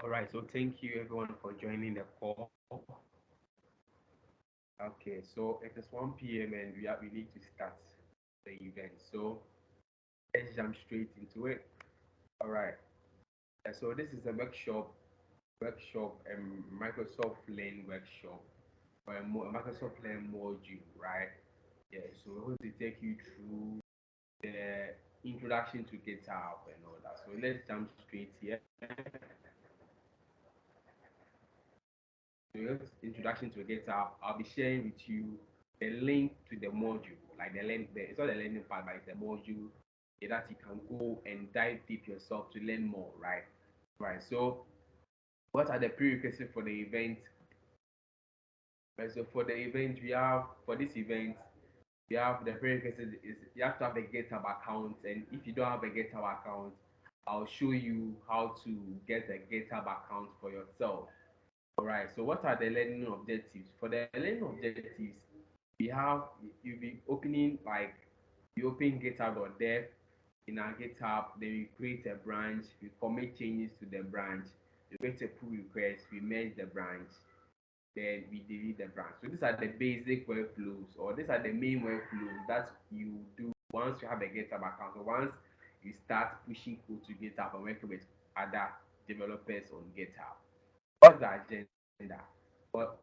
All right, so thank you everyone for joining the call. Okay, so it is 1 p.m. and we need to start the event. So let's jump straight into it. All right. So this is a workshop, Microsoft Learn workshop, or a Microsoft Learn module, right? Yeah. So we're going to take you through the introduction to GitHub and all that. So let's jump straight here. So introduction to GitHub. I'll be sharing with you the link to the module, like it's not the learning part, but it's the module that you can go and dive deep yourself to learn more, right? Right. So what are the prerequisites for the event? So for the event, for this event, we have the prerequisite is you have to have a GitHub account, and if you don't have a GitHub account, I'll show you how to get a GitHub account for yourself. All right. So what are the learning objectives? For the learning objectives, we have you'll be opening like you open GitHub.dev in our GitHub, then we create a branch, we commit changes to the branch, we create a pull request, we merge the branch, then we delete the branch. So these are the basic workflows, or these are the main workflows that you do once you have a GitHub account. So once you start pushing code to GitHub and working with other developers on GitHub. What's the agenda? For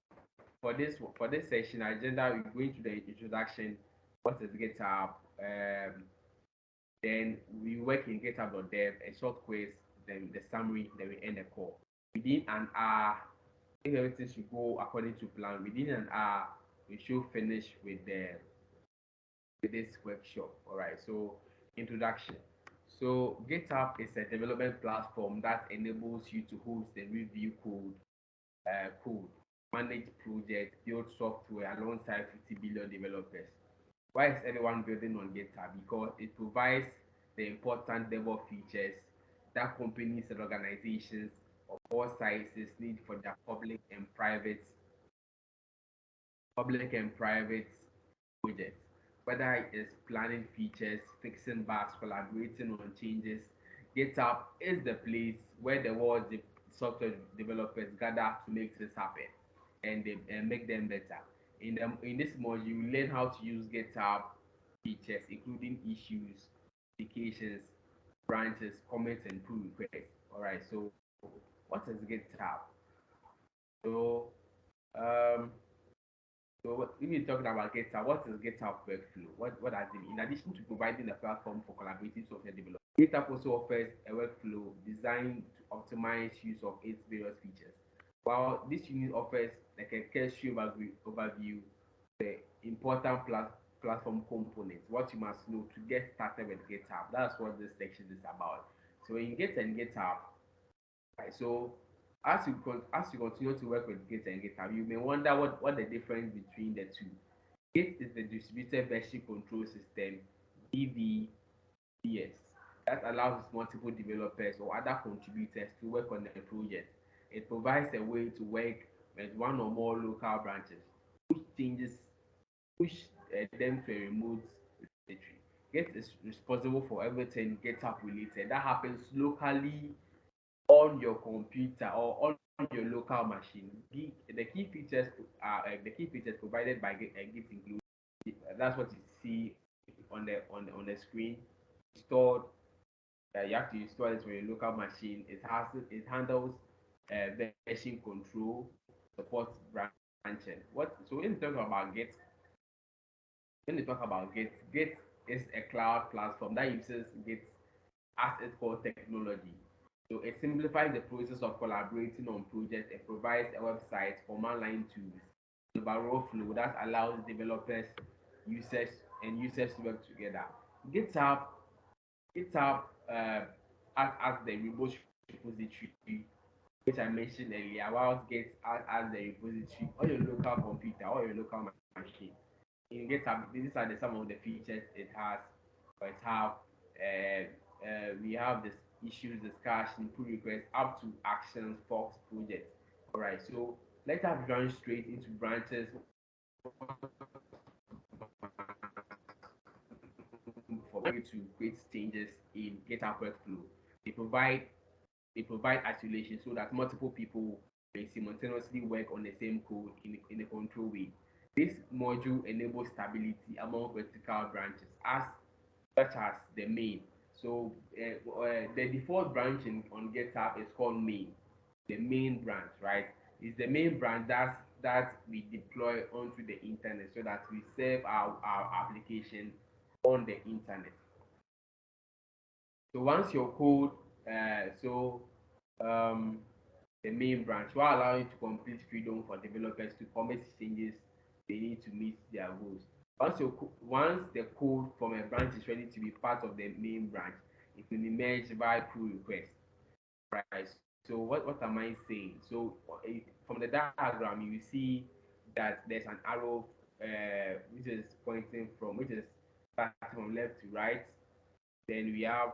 for this session, agenda we go into the introduction. What is GitHub? Then we work in GitHub.dev, a short quiz, then the summary, then we end the call. Within an hour, if everything should go according to plan, within an hour we should finish with this workshop. All right. So introduction. So GitHub is a development platform that enables you to host and review code, manage projects, build software alongside 50 billion developers. Why is everyone building on GitHub? Because it provides the important DevOps features that companies and organizations of all sizes need for their public and private projects. Whether it is planning features, fixing bugs, collaborating on changes, GitHub is the place where the world's software developers gather to make this happen and make them better. In this module, you learn how to use GitHub features, including issues, applications, branches, comments, and pull requests. All right. So, what is GitHub? So, um, if you're talking about GitHub, what is GitHub workflow? What does it mean? In addition to providing a platform for collaborative software development, GitHub also offers a workflow designed to optimize use of its various features. While this unit offers like a cursory overview, the important platform components, what you must know to get started with GitHub. That's what this section is about. So in GitHub, right? So as you continue to work with Git and GitHub, you may wonder what the difference between the two. Git is the distributed version control system (DVVS) that allows multiple developers or other contributors to work on the project. It provides a way to work with one or more local branches, push changes, push them to a remote repository. Git is responsible for everything GitHub related that happens locally on your computer or on your local machine. The key features provided by Git include that's what you see on the screen. Stored, you have to install it for your local machine. It handles version control, supports branching. When you talk about Git is a cloud platform that uses Git as its core technology. So it simplifies the process of collaborating on projects and provides a website for online tools, the overall flow that allows developers, users, and users to work together. GitHub, GitHub acts as the remote repository, which I mentioned earlier, while Git acts as the repository on your local computer or your local machine. In GitHub, these are some of the features it has. For it have we have this issues, discussion, pull requests, up to actions, forks, projects. All right, so let's have run straight into branches for you to create changes in GitHub workflow. They provide it provides isolation so that multiple people may simultaneously work on the same code in a controlled way. This module enables stability among vertical branches as such as the main. So the default branch on GitHub is called main, the main branch, right? It's the main branch that we deploy onto the internet so that we serve our application on the internet. So once your code, so um, the main branch will allow you to complete freedom for developers to commit changes they need to meet their goals. Once the code from a branch is ready to be part of the main branch, it will be merged by pull request, right? So what am I saying? So from the diagram, you see that there's an arrow which is pointing from which is starting from left to right. Then we have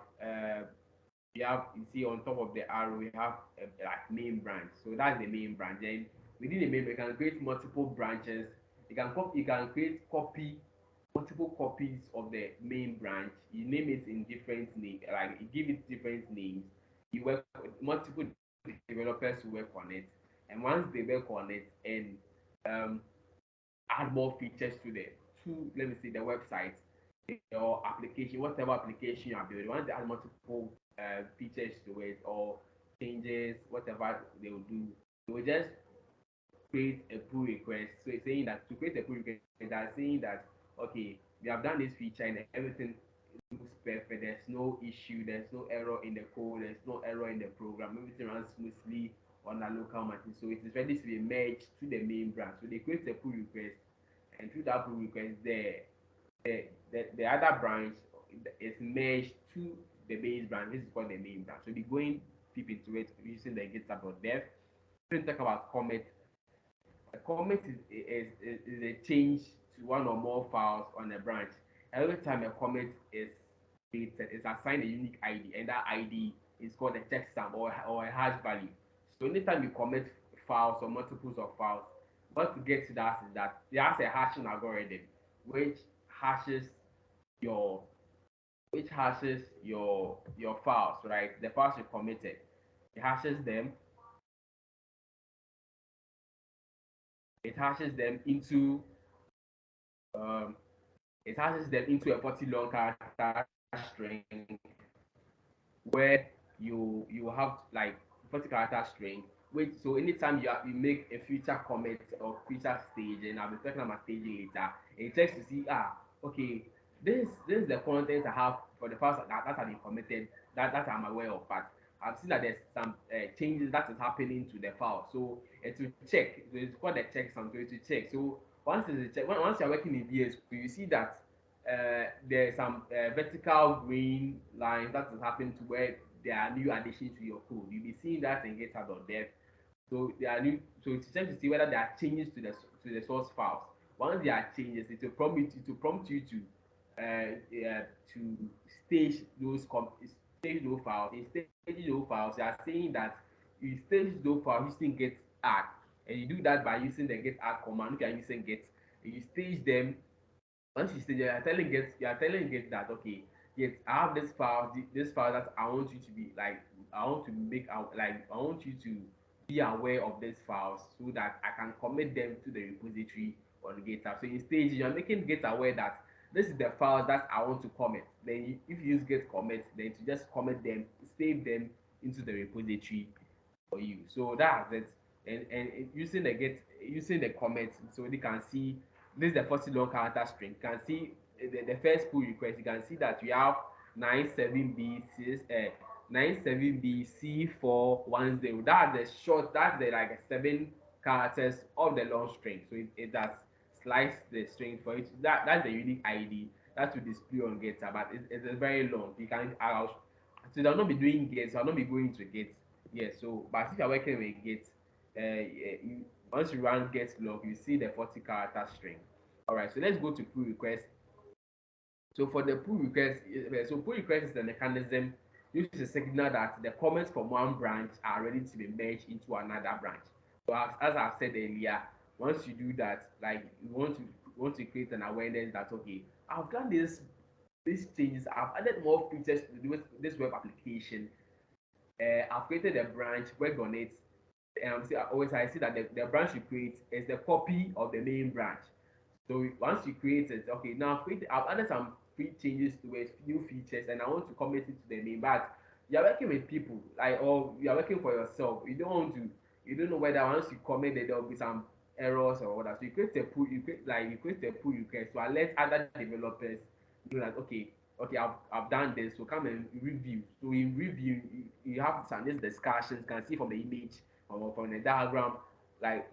you see on top of the arrow we have like main branch, so that's the main branch. Then within the main, we can create multiple branches. You can create multiple copies of the main branch. You name it in different names, like you give it different names. You work with multiple developers who work on it, and once they work on it and um, add more features to let me see the website or application, whatever application you are building. Once they add multiple features to it or changes, whatever they will do, they will just create a pull request. So it's saying that to create a pull request, they are saying that okay, we have done this feature and everything looks perfect. There's no issue, there's no error in the code, there's no error in the program. Everything runs smoothly on a local machine. So it is ready to be merged to the main branch. So they create a pull request, and through that pull request, the other branch is merged to the base branch. This is called the main branch. So we'll be going deep into it using the GitHub.dev. We're going to talk about commit. A commit is a change to one or more files on a branch. Every time a commit is created, it's assigned a unique ID, and that ID is called a checksum or a hash value. So anytime you commit files or multiples of files, what to get to that is that it has a hashing algorithm which hashes your your files, right? The files you committed. It hashes them. It hashes them into um, it hashes them into a 40 long character string where you have like 40 character string. Which so anytime you make a future commit or future stage, and I'll be talking about staging later, it checks to see okay, this is the content I have for the files that have been committed that I'm aware of, but I've seen that there's some changes that is happening to the file. So it will check. So it's called the checksum. So it will check. So once you're working in VS, you see that there's some vertical green lines that is happening to where there are new additions to your code. You'll be seeing that in GitHub.dev. So there are new. So it's check to see whether there are changes to the source files. Once there are changes, it will prompt you to stage stage those files. In staging those files, you are saying that you stage those files using get add, and you do that by using the get add command. If you are using get, you stage them. Once you stage, you are telling get that okay, yes, I have this file that I want you to be like, I want to make out like I want you to be aware of these files so that I can commit them to the repository on GitHub. So in stage, you are making get aware that this is the files that I want to commit. Then if you use get commit, then to just commit them, save them into the repository for you. So that's it. And using the comments, so they can see this is the first long character string. You can see the first pull request. You can see that we have 97B C410. That's the short. That's the like 7 characters of the long string. So it has sliced the string for it. That's the unique ID that will display on GitHub. But it's very long. You can so they'll not be doing get. So I'll not be going to get. Yes, so but if you're working with Git, once you run get log, you see the 40 character string. All right, so let's go to pull request. So for the pull request, so pull request is the mechanism used to signal that the comments from one branch are ready to be merged into another branch. So as I've said earlier, once you do that, like you want to create an awareness that okay, I've done these changes, I've added more features to this web application, I've created a branch, worked on it. See, I see that the branch you create is the copy of the main branch. So once you create it, okay, now I've added some free changes to it, new features, and I want to commit it to the main. But you're working with people, like, or you're working for yourself. You don't know whether once you commit it, there will be some errors or whatever. So you create a pull request to alert other developers, like, okay, I've done this, so come and review. So in review, you have some these discussions, you can see from the image or from the diagram, like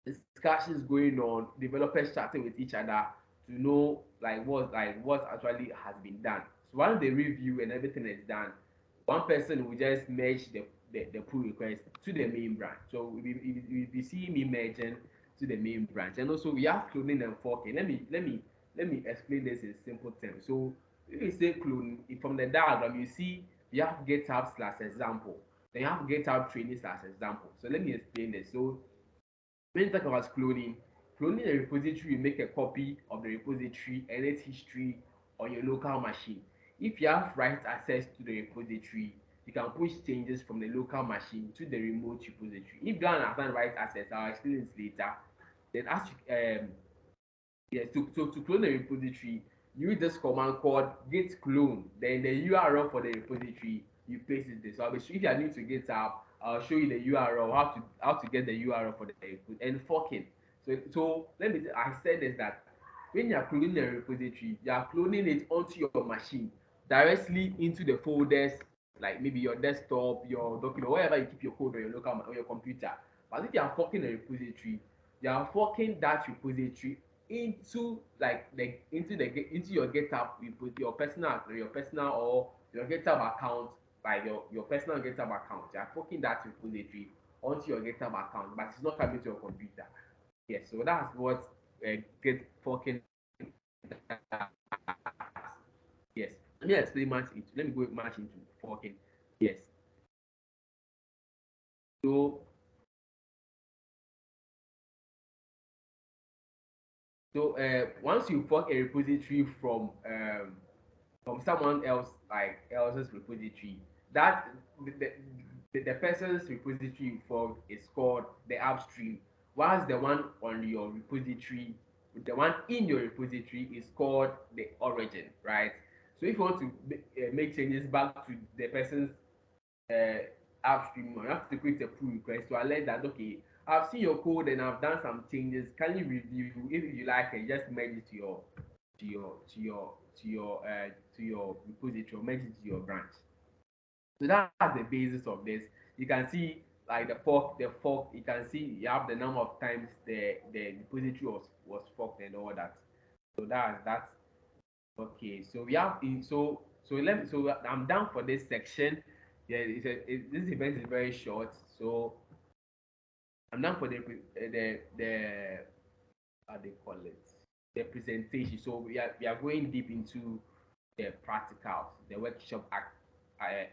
discussions going on, developers chatting with each other to know what actually has been done. So once they review and everything is done, one person will just merge the pull request to the main branch. So you'll be seeing me merging to the main branch. And also we have cloning and forking. Let me explain this in simple terms. So if you say clone, from the diagram you see you have GitHub slash example. Then you have GitHub training slash example. So let me explain this. So when you talk about cloning a repository, you make a copy of the repository and its history on your local machine. If you have write access to the repository, you can push changes from the local machine to the remote repository. If you don't understand write access, I'll explain this later. Then as you, yes, to clone a repository, you use this command called git clone. Then the URL for the repository, you paste it there. So I'll be sure if you are new to GitHub, I'll show you the URL, how to get the URL for the repository and forking. So I said is that when you are cloning a repository, you are cloning it onto your machine directly into the folders, like maybe your desktop, your document, wherever you keep your code, or your local or your computer. But if you are forking a repository, you are forking that repository into into your GitHub, you put your personal or your GitHub account, like your personal GitHub account. You are forking that repository onto your GitHub account, but it's not coming to your computer. Yes, so that's what Git forking does. Yes, let me go much into forking. Yes, so once you fork a repository from someone else, like else's repository, that the person's repository for is called the upstream, whilst the one on your repository, the one in your repository is called the origin, right? So if you want to make changes back to the person's uh, upstream, you have to create a pull request to alert that, okay, I've seen your code and I've done some changes. Can you review? If you like, and just merge it to to your to your to your repository, or merge it to your branch. So that's the basis of this. You can see like the fork. You can see you have the number of times the repository was forked and all that. So that's okay. So we have in so I'm done for this section. Yeah, this event is very short. So I'm done for the how they call it, the presentation. So we are going deep into the practicals, the workshop act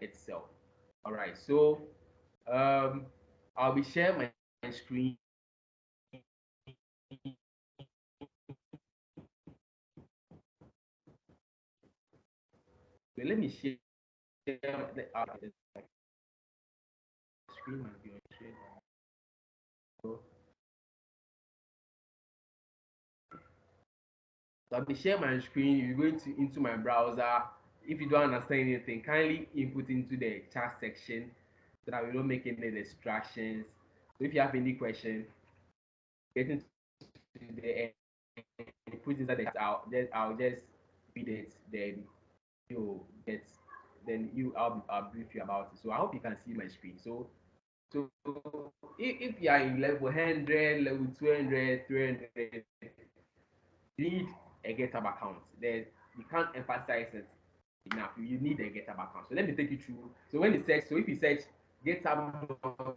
itself. All right. So um, I'll be sharing my screen. So let me share the screen might be on share. So I'll be sharing my screen. You're going to into my browser. If you don't understand anything, kindly input into the chat section so that we don't make any distractions. So if you have any question, get into the put inside the chat. I'll just read it. Then you get I'll brief you about it. So I hope you can see my screen. So if you are in level 100, level 200, 300, you need a GitHub account. You can't emphasize it enough. You need a GitHub account. So let me take you through. So if you search GitHub.com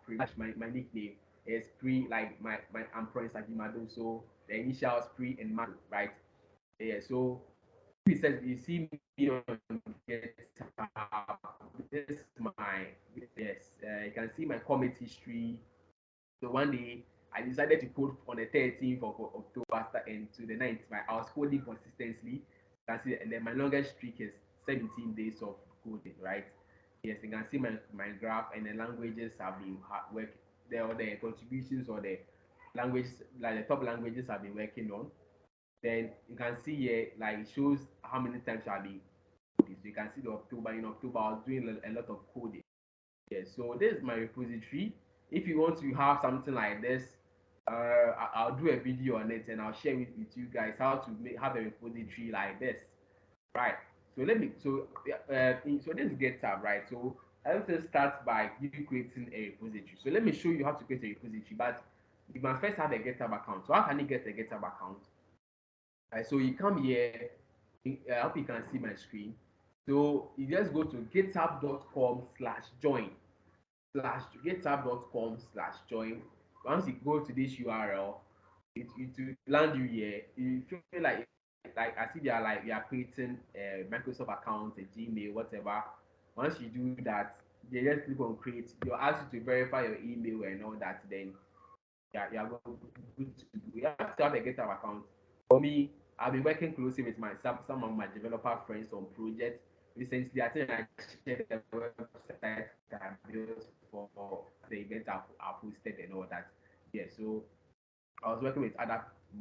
slash my nickname is pre, like my I'm Prince Agimado. So the initials pre and Mado, right? Yeah. So if you said you see me on GitHub, this is my yes. You can see my commit history. So one day I decided to code on the 13th of October and to the 9th. I was coding consistently. You can see, and then my longest streak is 17 days of coding, right? Yes, you can see my graph and the languages have been work there, or the contributions or the language, like the top languages I've been working on. Then you can see here, like it shows how many times I've been coding. So you can see the October. In October, I was doing a lot of coding. Yes, so this is my repository. If you want to have something like this, I'll do a video on it and I'll share with you guys how to have a repository like this, right? So let me so this is GitHub, right? So everything starts by you creating a repository. So let me show you how to create a repository, but you must first have a GitHub account. So how can you get a GitHub account? Right, so you come here. I hope you can see my screen. So you just go to github.com/join. Once you go to this URL, it will land you here. You feel like I see they are creating a Microsoft account, a Gmail, whatever. Once you do that, they just click on create. They'll ask you to verify your email and all that. Then you are good to do. You have to have a GitHub account. For me, I've been working closely with some of my developer friends on projects. Recently, I think I shared the website that I built for the event I've hosted and all that. Yeah, so I was working with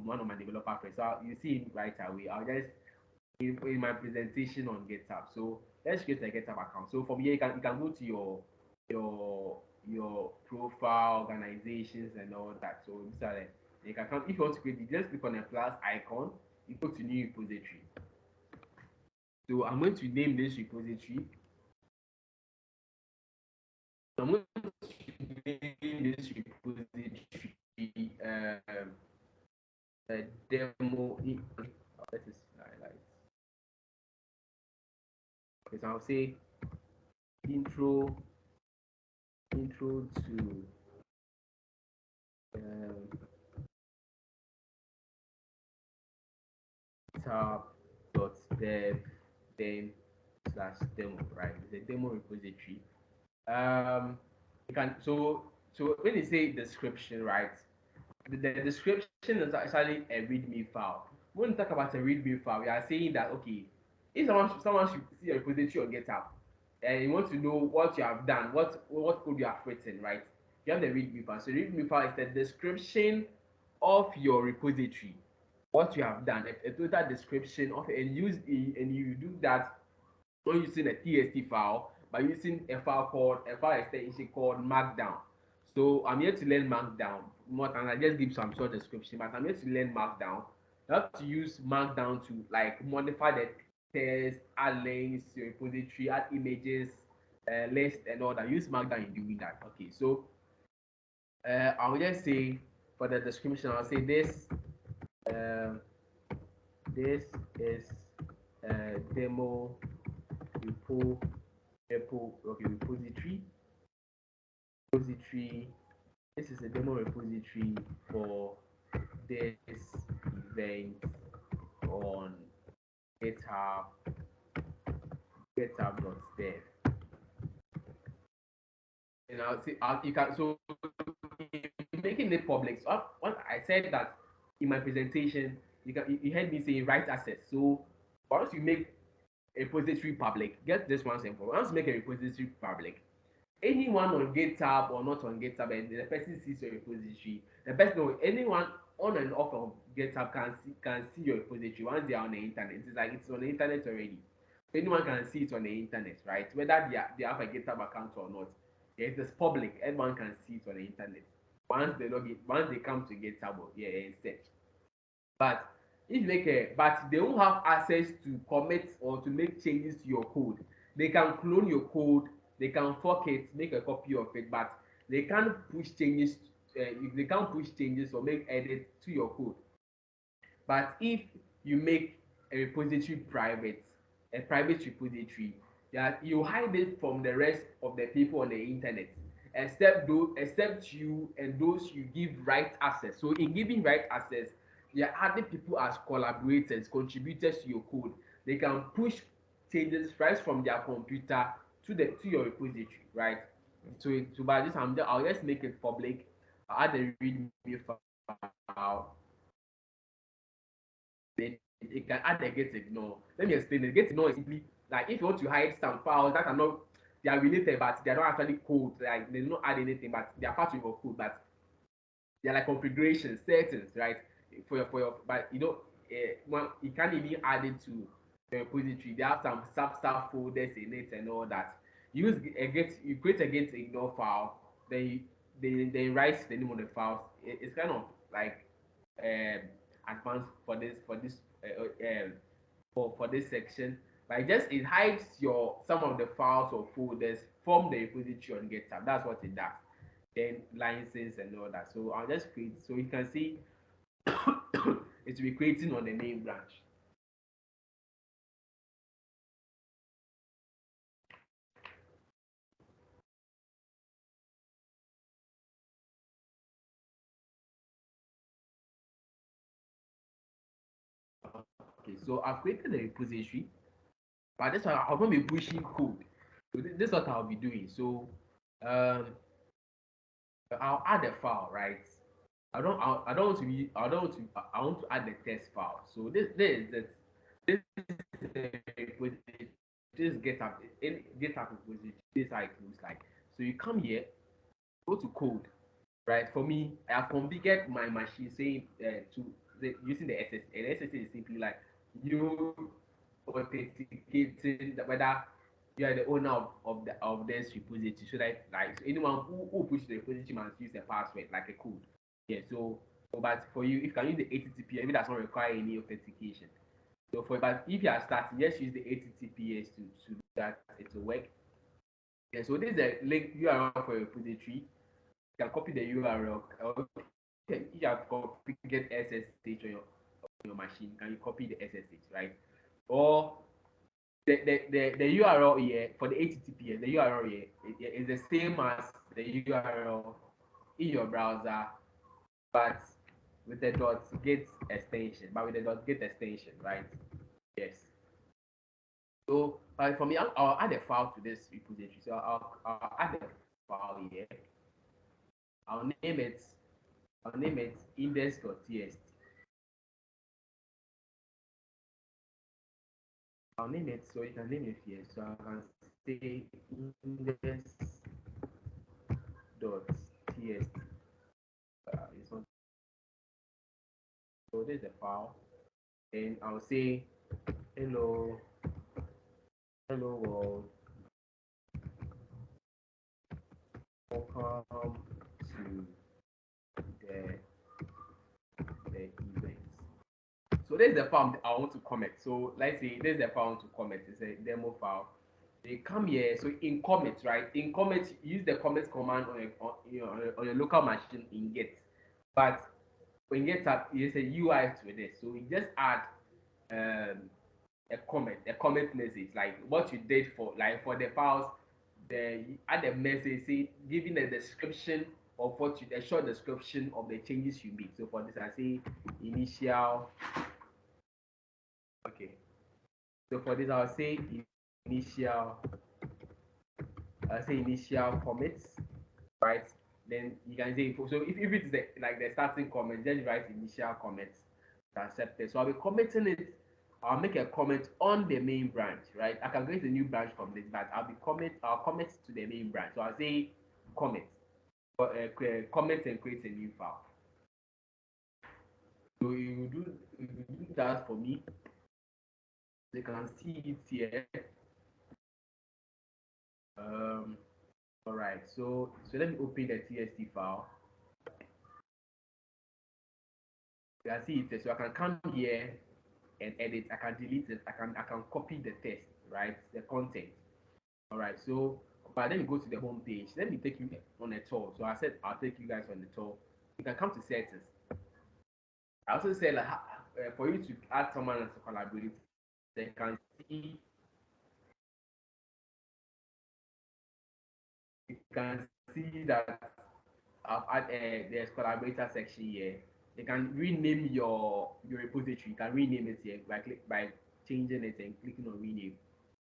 one of my developer friends. So you see him right away. I'll just in my presentation on GitHub. So let's create a GitHub account. So from here, you can go to your profile, organizations, and all that. So these are you can come if you want to create it, just click on the plus icon. You go to new repository. So I'm going to name this repository. I'm going to name this repository demo. Let us highlight. Okay, so I'll say intro to um, GitHub.dev then slash demo, right? It's a demo repository. You can so when you say description, right? The description is actually a README file. When you talk about a README file, we are saying that okay, if someone should see a repository on GitHub and you want to know what you have done, what code you have written, right? You have the README file. So README file is the description of your repository, what you have done, a total description of it, and you do that not using a TXT file, but using a file extension called Markdown. So I'm here to learn Markdown. More than I just give some short description, but I'm here to learn Markdown. You have to use Markdown to like modify the text, add links to your repository, add images, list and all that. Use Markdown in doing that. Okay, so I will just say for the description, I'll say this. Um, this is a demo repo repository. This is a demo repository for this event on GitHub, GitHub.dev. And I'll see, you can, so making it public. So what I said that in my presentation, you heard me say right access. So once you make a repository public, get this one simple. Once you make a repository public, anyone on GitHub or not on GitHub, and the person sees your repository, the person or anyone on and off of GitHub can see your repository once they are on the internet. It's like it's on the internet already. Anyone can see it on the internet, right? Whether they have a GitHub account or not. It is public. Everyone can see it on the internet. Once they come to GitHub, yeah, and search. But but they won't have access to commit or to make changes to your code. They can clone your code, they can fork it, make a copy of it, but they can't push changes. They can't push changes or make edits to your code. But if you make a repository private, a private repository, that you hide it from the rest of the people on the internet, except you and those you give right access. So in giving right access, you are adding people as collaborators, contributors to your code. They can push changes right from their computer to your repository, right? So by this, I'll just make it public. I'll add a README file. It can add a get ignore. Let me explain it. Get ignore is simply Like if you want to hide some files that are not, they are related but they are not actually code, like they do not add anything, but they are part of your code, but they're like configuration settings, right? For your, but you know, well, you can't even add it to the repository. They have some sub folders in it and all that. You create a get ignore file, then they write the name of the files. It's kind of like um advanced for this for this section. Like just it hides your some of the files or folders from the repository on GitHub. That's what it does. Then license and all that. So I'll just create, so you can see it will be creating on the main branch. Okay, so I've created a repository, but this one I'll not be pushing code. So this is what I'll be doing. So um, I'll add a file, right? I don't want to be I don't want to I want to add the test file. So this is the repository. This GitHub in GitHub repository. This is how it looks like. So you come here, go to code, right? For me, I have configured my machine saying using the SSH. And SSH is simply like you authenticating whether you are the owner of this repository. So that like so anyone who pushes the repository must use a password like a code. Yeah. So but for you, if you can use the HTTPS, maybe does not require any authentication. So for but if you are starting, just use the HTTPS to do that. It will work. Yeah. So this is the link URL for your repository. You can copy the URL. Or if you have configured SSH on your machine, can you copy the SSH, right? Or the URL here for the HTTPS, the URL here is the same as the URL in your browser, but with the .get extension, right? Yes. So for me, I'll add a file to this repository. So I'll add a file here. I'll name it index.txt. I'll name it so you can name it here. So I can say index.txt. It's not, so there's a file. And I'll say hello, hello world, welcome to the event. So there's the file I want to comment. So let's say there's the file I want to comment. It's a demo file. They come here. So in comment, right? In comment, use the comment command on your local machine in Git. But when you get up, there's a UI to this. So we just add um, a comment message, like what you did for like for the files. You add a message, say giving a description of what you, a short description of the changes you made. So for this, I say initial. Okay. So for this, I'll say initial. I'll say initial commits, right? Then you can say so if it's like the starting comment, just write initial comments accepted. So I'll be commenting it. I'll make a comment on the main branch, right? I can create a new branch from this, but I'll comment to the main branch. So I'll say comment, comment and create a new file. So you do that for me. You can see it here. Um, all right. So let me open the TXT file. You can see it. So I can come here and edit. I can delete it. I can copy the text, right? The content. All right. So but let me go to the home page. Let me take you on a tour. So I said I'll take you guys on the tour. You can come to settings. I also said like for you to add someone as a collaborator, they can see you can see that I've added there's collaborator section here. You can rename your repository. You can rename it here by changing it and clicking on rename.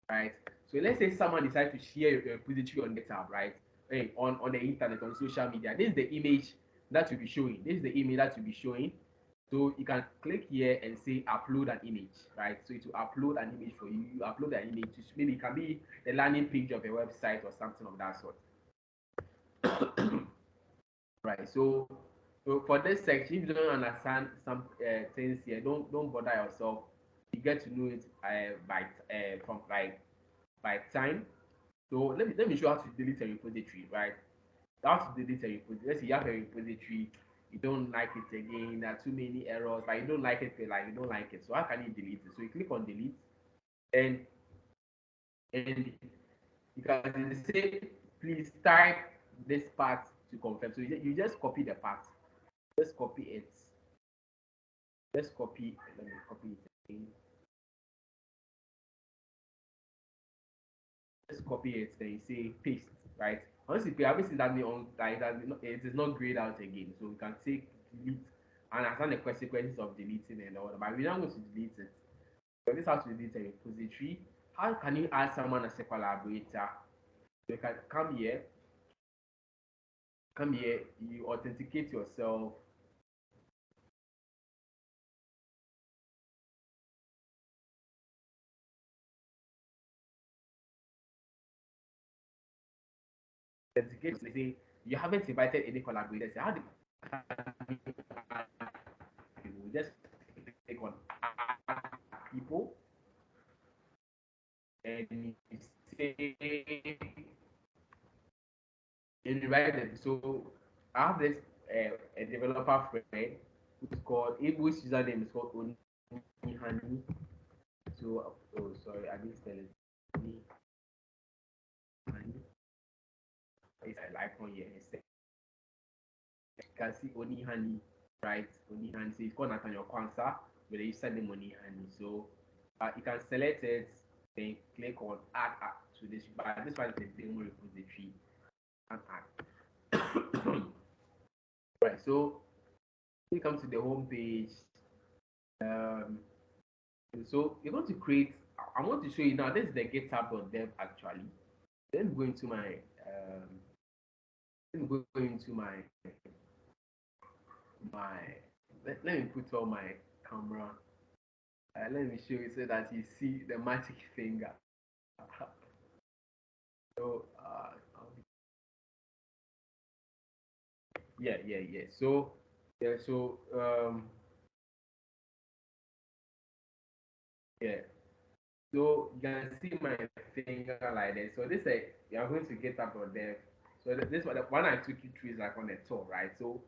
Right? So let's say someone decides to share your repository on GitHub, right? Hey, on the internet, on social media. This is the image that will be showing. This is the image that will be showing. So you can click here and say upload an image, right? So it will upload an image for you. You upload an image, maybe it can be the landing page of a website or something of that sort. Right. So for this section, if you don't understand some things here, don't bother yourself. You get to know it by from like by time. So let me show how to delete a repository, right? How to delete a repository. Let's say you have a repository, you don't like it again, there are too many errors, like you don't like it, like you don't like it. So how can you delete it? So you click on delete, and you can say please type this part to confirm. So you just copy the part, just copy it, just copy. Let me copy it again. Just copy it, then you say paste, right? Once you paste, obviously that means like that it is not grayed out again. So we can take delete and understand the consequences of deleting and all that. But we're not going to delete it. So this has to delete a repository. How can you add someone as a collaborator? You can come here, you authenticate yourself. Authenticate, they say you haven't invited any collaborators. How do you just click on add people and you say and you write them. So I have this a developer friend who's called whose username is called Oni Honey. So oh sorry, I didn't spell it. Oni Honey. It's an icon here. You can see Oni Honey, right? Oni Honey. So it's called Nathaniel Kwanzaa, but you send him Oni Honey. So you can select it, then click on add to this. But this one is the demo repository and add. Right. So you come to the home page. Um, so you're going to create. I want to show you now. This is the GitHub.dev actually. Let me go into my. Let me go into my. Let me put on my camera. Let me show you so that you see the magic finger. So yeah. So yeah. So yeah. So you can see my finger like this. So this is you are going to get up on there. So this one, the one I took you through is like on the toe, right? So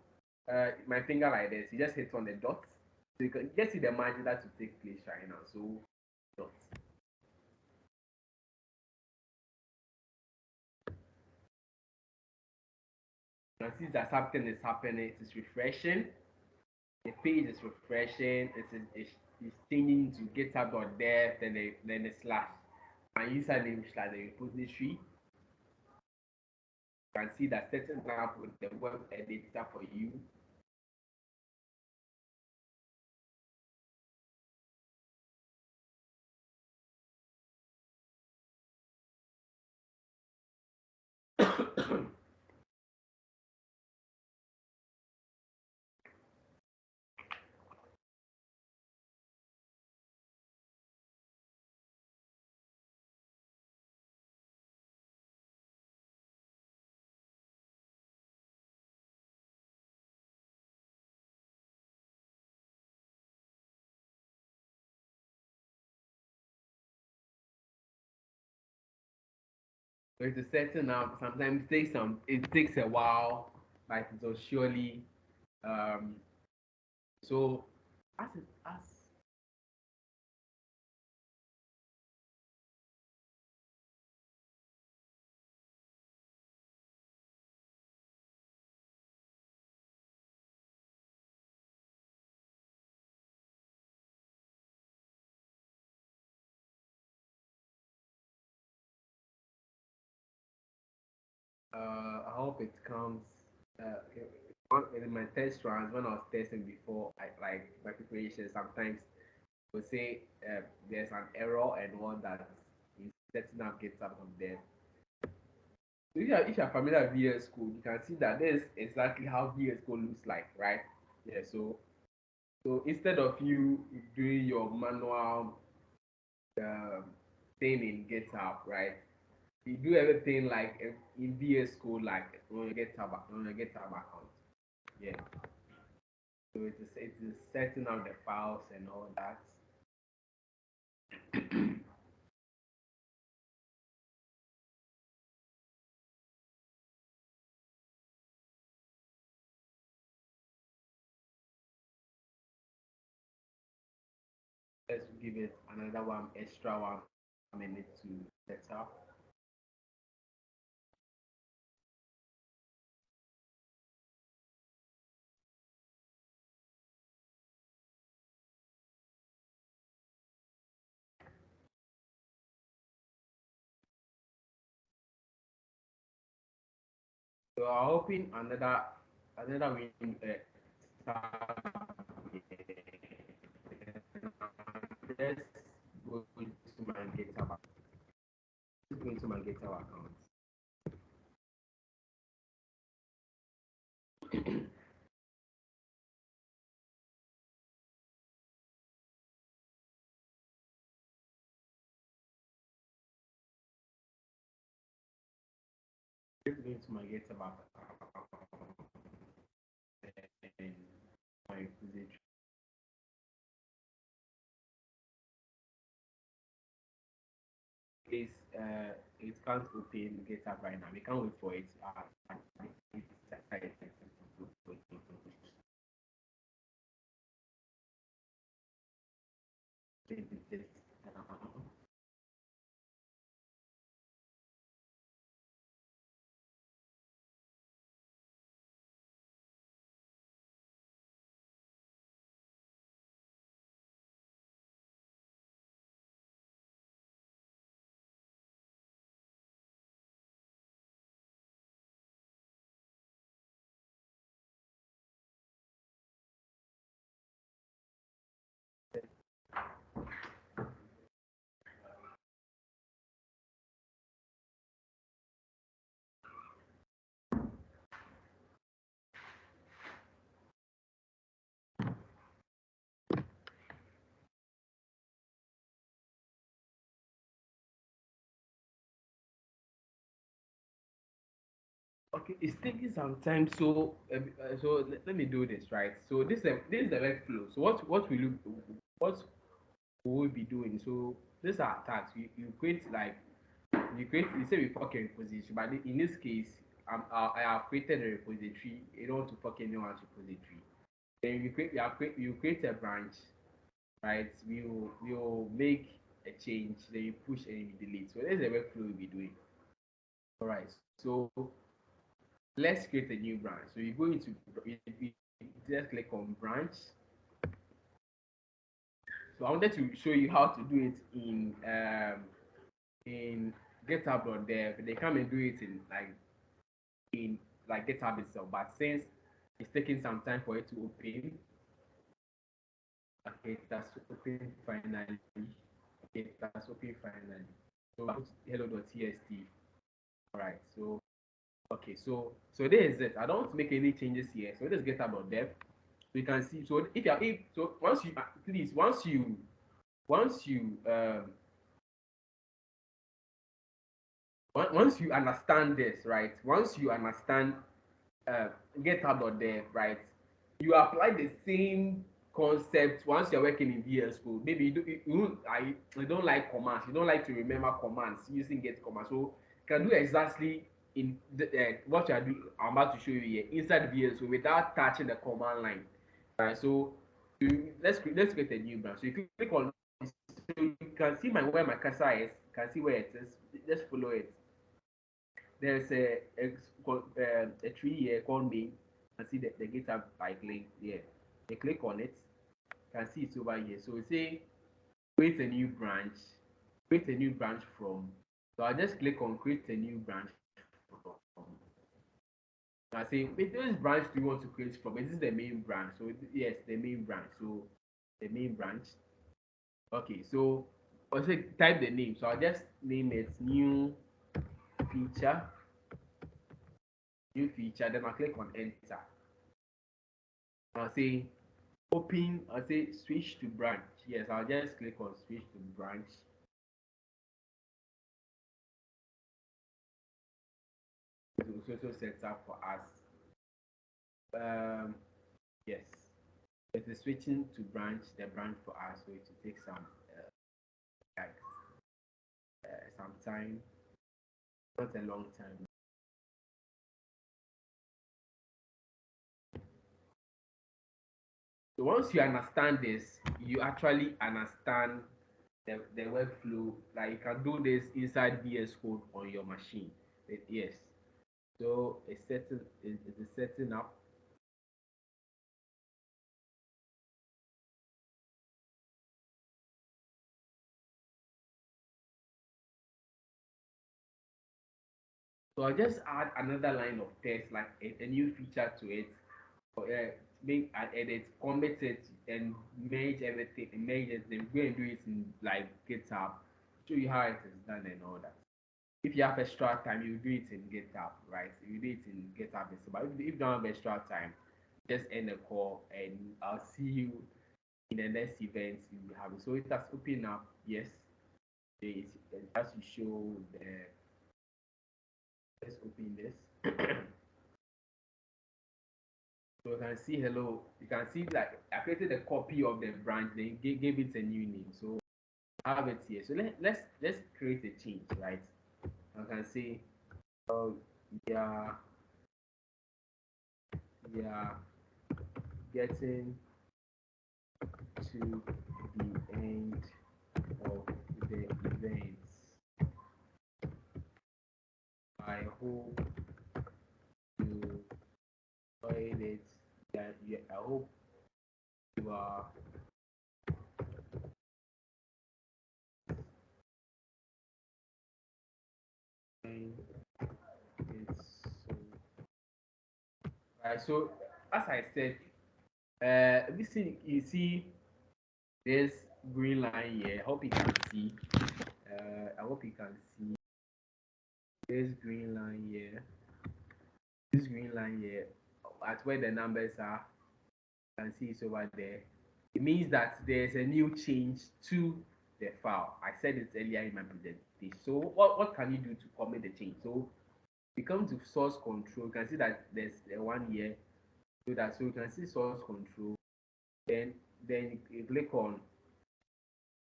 my finger like this, you just hit on the dot. So you can just see the magic that will take place right now. So dot. You can see that something is happening. It is refreshing. The page is refreshing. It's changing to GitHub.dev, then the slash. And username slash the repository. You can see that setting up with the web editor for you. So it's setting up. Sometimes it takes a while, but it will surely. Um, so as I hope it comes. In my test runs when I was testing before, I like my preparation. Sometimes will say there's an error and one that is setting up GitHub on there. So if you're familiar with VS Code, you can see that this is exactly how VS Code looks like, right? Yeah. So So instead of you doing your manual um, thing in GitHub, right? You do everything like in VS Code, like on your GitHub account. Yeah. So it is setting out the files and all that. Let's give it another extra 1 minute to set up. So I'll open another window. Let's go into my GitHub. Let's go into my GitHub account. Let's go into my GitHub account and my repository. Please, it can't open GitHub right now. We can't wait for it. Okay, it's taking some time. So let me do this right. So this is the workflow. So what will we be doing? So these are tasks. You say we fork a repository, but in this case, I have created a repository. You don't want to fork anyone's repository. Then you create a branch, right? We will make a change. Then you push and you delete. So there's the workflow we'll be doing. All right. So let's create a new branch. So you go into you just click on branch. So I wanted to show you how to do it in GitHub.dev. They come and do it in like GitHub itself. But since it's taking some time for it to open, okay, that's open finally. Okay, that's open finally. So I put hello.txt. All right. So okay. So there is it. I don't want to make any changes here. So let's GitHub.dev. So you can see. So if so once you please once you once you understand this, right? Once you understand uh, GitHub.dev, right? You apply the same concept once you're working in VS Code. Maybe you don't like commands. You don't like to remember commands using get command. So you can do exactly what you are doing. I'm about to show you here inside VS Code without touching the command line. Right. So let's create a new branch. So you click on. So you can see where my cursor is. You can see where it is. Just follow it. There's a tree here called main. You can see the GitHub like link here. You click on it. You can see it's over here. So we say create a new branch. Create a new branch from. So I just click on create a new branch from. I say which branch do you want to create from? This is the main branch. So yes, the main branch. So the main branch. Okay, so I say type the name. So I'll just name it new feature. New feature. Then I click on enter. I'll say open, I'll say switch to branch. Yes, I'll just click on switch to branch. It will also set up for us. Um, yes, it is switching to branch, the branch for us, so it will take like some time, not a long time. So once you understand this, you actually understand the workflow. Like you can do this inside VS Code on your machine. Yes. So it's setting up. So I just add another line of text, like a new feature to it, or make an edit, commit it, and merge everything, and merge it, then go and do it in like GitHub, show you how it is done and all that. If you have extra time, you do it in GitHub, right? You do it in GitHub, but if you don't have extra time, just end the call, and I'll see you in the next event you have. So it has opened up, yes. It has to show the. Let's open this. So you can see hello. You can see like I created a copy of the branch, then gave it a new name. So I have it here. So let's create a change, right? I can say, oh yeah, yeah, getting to the end of the event. I hope you enjoyed it. Yeah, I hope you are enjoying it. So, right. So as I said, you see this green line here. I hope you can see. I hope you can see this green line here. This green line here, at where the numbers are, you can see it's over there. It means that there's a new change to the file. I said it earlier in my presentation. So what can you do to commit the change? So you come to source control. You can see that there's a one here. So you can see source control. Then you click on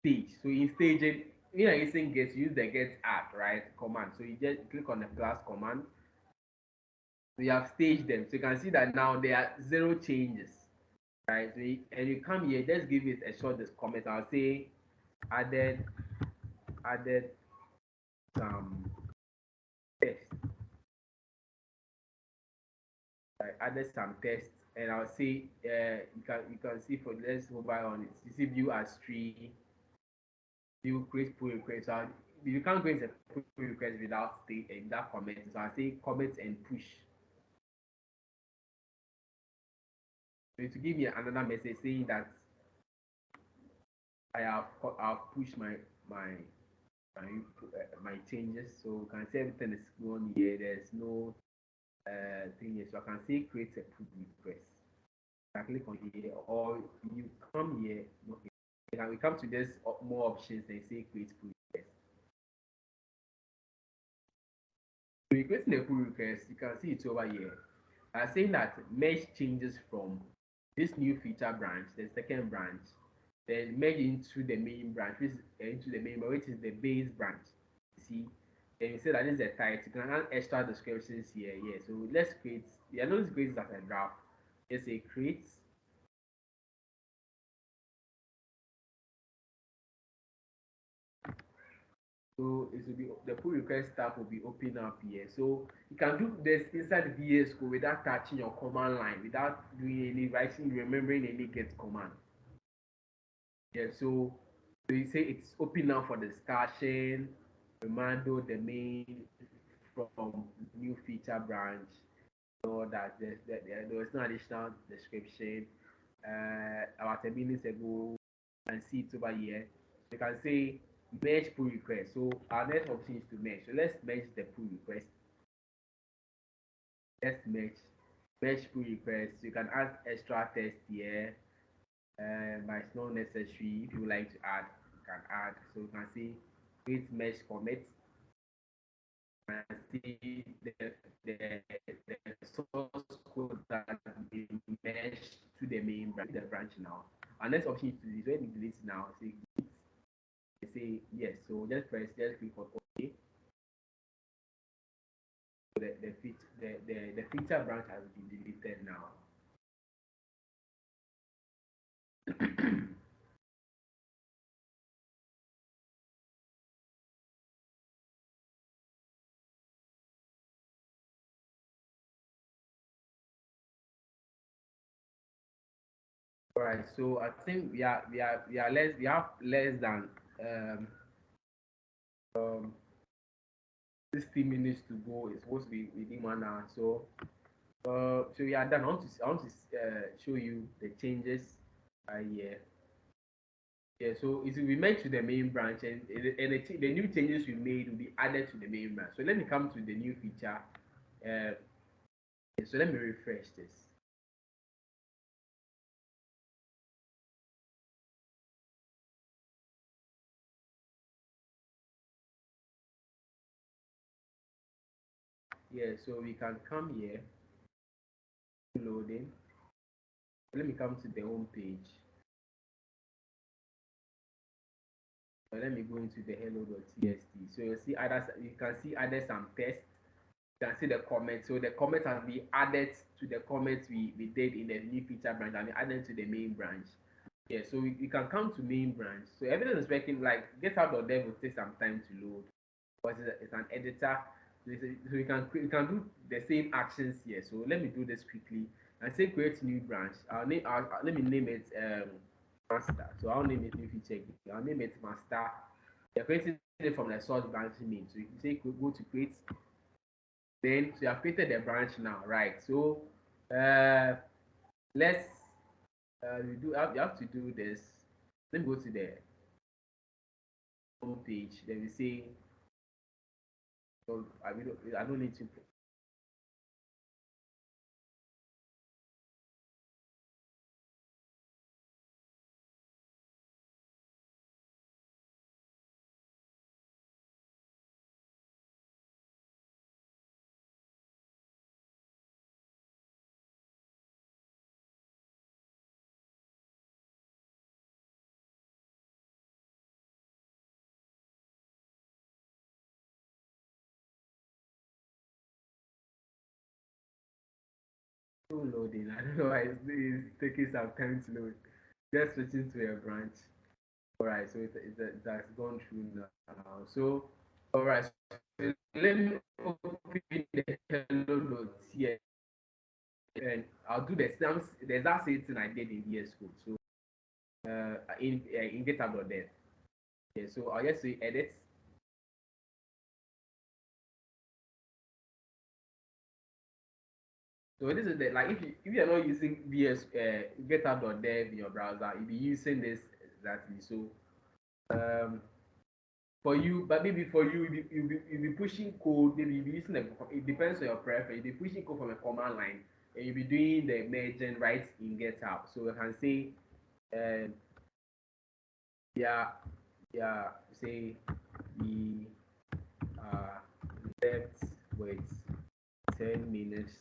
stage. So in staging, when you're using get, you use the get add, right? Command. So you just click on the plus command. So you have staged them. So you can see that now there are zero changes, right? And you come here, just give it a short comment. I'll say added some text. Right? Added some text, and I'll say you can see for let's move on it. You see view as tree, view create pull request. So you can't create a pull request without without comment. So I say comment and push. So to give me another message saying that I've pushed my my changes. So you can see everything is going here. There's no thing here. So I can say create a pull request. I click on here, or you come here. Okay, and we come to this more options and say create pull request. So you creating a pull request, you can see it over here. I'm saying that merge changes from this new feature branch, the second branch, then merge into the main branch, which is the base branch. You see, then you say that this is a title. You can add extra descriptions here. Yeah. So let's create. Yeah, no, let's create as a draft. Let's say create. So it will be the pull request tab will be open up here. So you can do this inside VS Code without touching your command line, without doing any writing, remembering any get command. Yeah, so you say it's open now for discussion, remando the main from new feature branch, so that there was no additional description. About a minute ago, you can see it over here. You can say merge pull request. So our next option is to merge. So let's merge the pull request. Let's merge pull request. You can add extra text here. but it's not necessary. If you would like to add, you can add. So you can see create mesh commit and see the source code that we mesh to the branch now. Our next option is to delete. When you delete now, say yes. So just click on OK. So the feature branch has been deleted now. All right. So I think we have less than um, um 60 minutes to go. It's supposed to be within 1 hour. So we are done. I want to show you the changes here. Yeah, so it will be made to the main branch, and the new changes we made will be added to the main branch. So let me come to the new feature. Uh, so let me refresh this. Yeah, so we can come here, loading. Let me come to the home page. Let me go into the hello.txt. So you see others, you can see added some tests. You can see the comments. So the comment has been added to the comments we did in the new feature branch and added to the main branch. Yeah, so we can come to main branch. So everything is working. Like GitHub.dev will take some time to load because it's an editor. So we can do the same actions here. So let me do this quickly and say create new branch. Let me name it master. So I'll name it new feature. I'll name it master. You're creating it from the source branch name. So you can say go to create. Then so you have created the branch now, right? So uh, let's you have to do this. Let me go to the home page. Then we say, so I don't need to. Still loading. I don't know why it's taking some time to load. Just switching to a branch. All right, so it has gone through now. So, all right, so let me open the hello notes here, and I'll do the same. There's that same thing I did in VS Code. So, in GitHub.dev. Yeah, so I'll just say edit. So this is the like if you're not using GitHub.dev in your browser, you'll be using this exactly. So um, for you, but maybe for you, you'll be pushing code. Maybe you'll be using it depends on your preference. You'll be pushing code from a command line, and you'll be doing the merging right in GitHub. So you can say, um, yeah, yeah, say we are left with 10 minutes,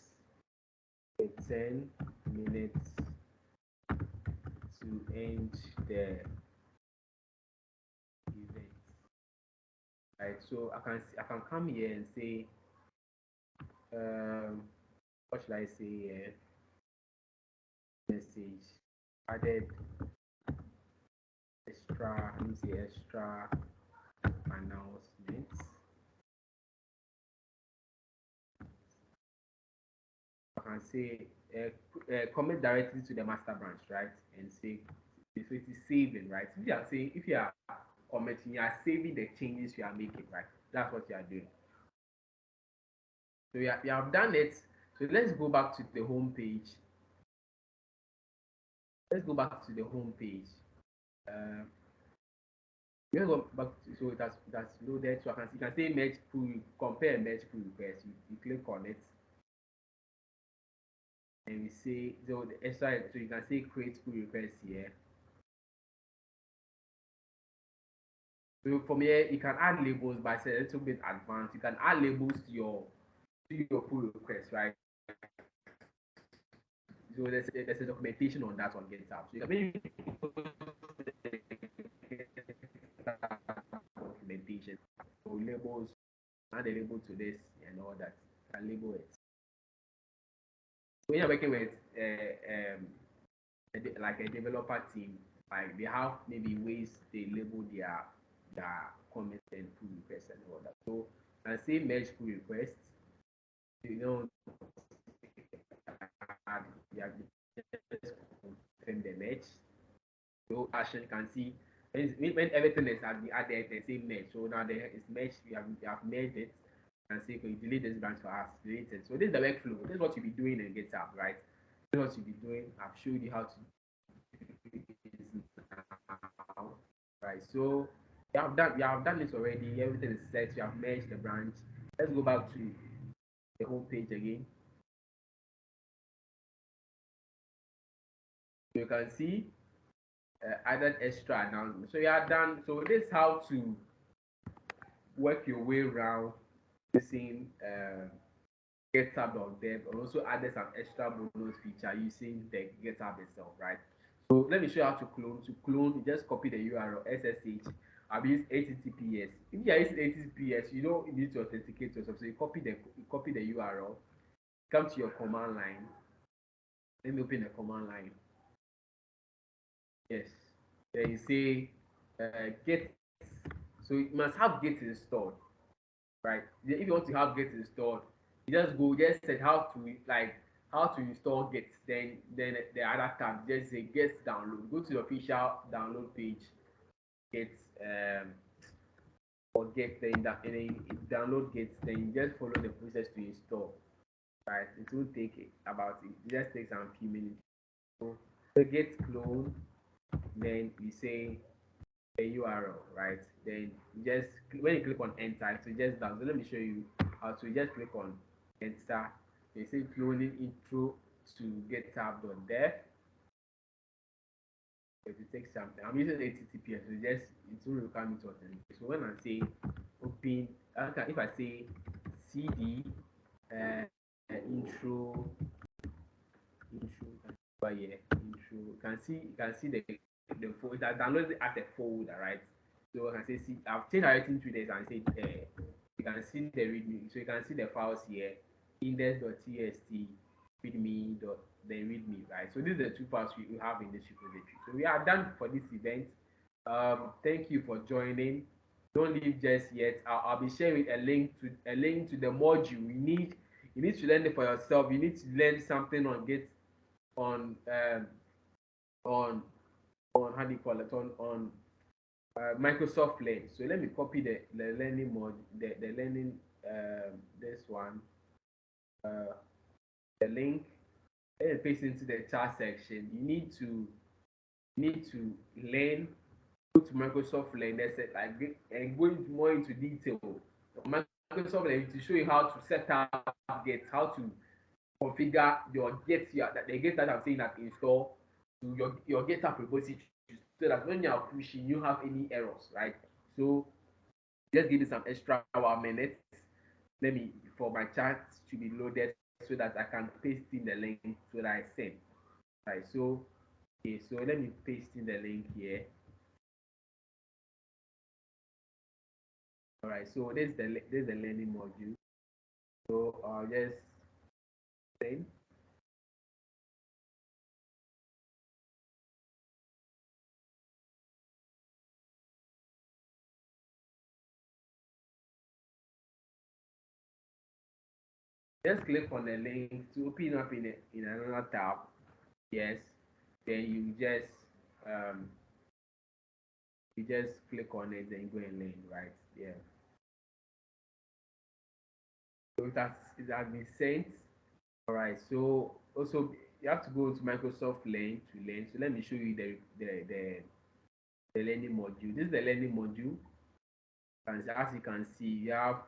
10 minutes to end the event. Right, so I can come here and say, what should I say here? Message added extra, let me say extra announcements. I can say comment directly to the master branch, right? And say so it is saving, right? If you are commenting, you are saving the changes you are making, right? That's what you are doing. So you have done it. So let's go back to the home page. Let's go back to the home page. Uh, let's go back to, so that's loaded. So you can say merge pull, compare merge pull request. You click on it and we say so the extra, so you can say create pull request here. So from here, you can add labels by saying a little bit advanced. You can add labels to your pull request, right? So there's a documentation on that on GitHub. So you can maybe documentation. So labels, add a label to this and all that. You can label it. When you're working with like a developer team, like they have maybe ways they label their comments and pull requests and all that. So I say merge pull requests. You know, add yeah, just confirm the merge. So action you can see when everything is added, they say merge. So now there is merged. We have merged it. And say, okay, delete this branch for us, delete it. So this is the workflow. This is what you'll be doing in GitHub, right? This is what you'll be doing. I've showed you how to do this now, right? So you have done this already. Everything is set. You have merged the branch. Let's go back to the home page again. So you can see added extra announcement. So you are done. So this is how to work your way around using GitHub.dev and also added some extra bonus feature using the GitHub itself, right? So let me show you how to clone. To clone, you just copy the URL SSH. I've used HTTPS. If you are using HTTPS, you don't need to authenticate yourself. So you copy the URL, come to your command line. Let me open the command line. Yes. Then you say get. So you must have Git installed, right? If you want to have Git installed, you just set how to install Git. Then the other tab just say Git download. Go to the official download page, Git or Git, then you download Git. Then you just follow the process to install. Right? It will take about it just takes a few minutes. So the Git clone, then you say a URL, right? Then you just when you click on enter, so just down. So let me show you how to just click on enter. They say cloning intro to GitHub.dev. It will take something. I'm using HTTPS, so just it will require me to authenticate. So when I say open, if I say CD intro intro, you can see the folder. I downloaded it as a folder, right? So I can say see I've changed everything to this and say you can see the readme. So you can see the files here, index.txt, readme dot then readme, right? So these are the two files we have in this repository. So we are done for this event. Thank you for joining. Don't leave just yet. I'll be sharing a link to the module. You need to learn it for yourself. You need to learn something on Git on on how do you call it on Microsoft Learn. So let me copy the learning mod the learning this one uh, the link and paste into the chat section. You need to learn. Go to Microsoft Learn. That's it. And go more into detail. Microsoft Learn to show you how to set up Git, how to configure your the Git that I'm saying that install to your GitHub repository so that when you are pushing, you have any errors, right? So just give me some extra minutes. Let me for my chat to be loaded so that I can paste in the link so that I send. Right. So okay, so let me paste in the link here. All right. So this is the learning module. So I'll just send. Just click on the link to open up in another tab. Yes. Then um you just click on it, then go and learn, right? Yeah. So it has been sent. All right. So also you have to go to Microsoft Learn to learn. So let me show you the learning module. This is the learning module. And as you can see, you have